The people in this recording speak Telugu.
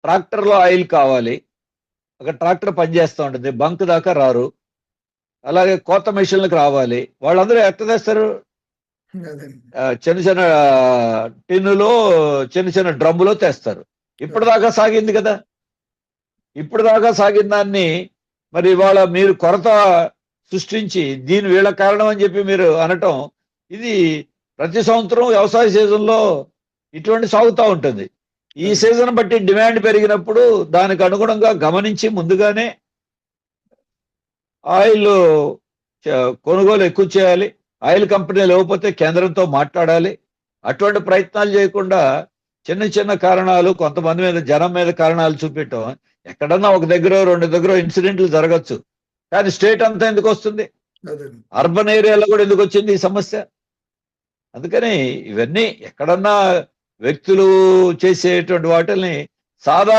ట్రాక్టర్లో ఆయిల్ కావాలి, ఒక ట్రాక్టర్ పనిచేస్తూ ఉంటుంది, బంక్ దాకా రారు. అలాగే కోత మెషిన్లకు రావాలి, వాళ్ళందరూ ఎట్ట తెస్తారు? చిన్న చిన్న టిన్నులో, చిన్న చిన్న డ్రమ్ములో తెస్తారు. ఇప్పటిదాకా సాగింది కదా. ఇప్పటిదాకా సాగిన దాన్ని మరి ఇవాళ మీరు కొరత సృష్టించి దీని వీళ్ళ కారణం అని చెప్పి మీరు అనటం, ఇది ప్రతి సంవత్సరం వ్యవసాయ సీజన్లో ఇటువంటి సాగుతూ ఉంటుంది. ఈ సీజన్ బట్టి డిమాండ్ పెరిగినప్పుడు దానికి అనుగుణంగా గమనించి ముందుగానే ఆయిల్ కొనుగోలు ఎక్కువ చేయాలి. ఆయిల్ కంపెనీ లేకపోతే కేంద్రంతో మాట్లాడాలి. అటువంటి ప్రయత్నాలు చేయకుండా చిన్న చిన్న కారణాలు, కొంతమంది మీద, జనం మీద కారణాలు చూపించడం, ఎక్కడన్నా ఒక దగ్గర రెండు దగ్గర ఇన్సిడెంట్లు జరగచ్చు, కానీ స్టేట్ అంతా ఎందుకు వస్తుంది? అర్బన్ ఏరియాలో కూడా ఎందుకు వచ్చింది ఈ సమస్య? అందుకని ఇవన్నీ ఎక్కడన్నా వ్యక్తులు చేసేటువంటి వాటిని సాధారణ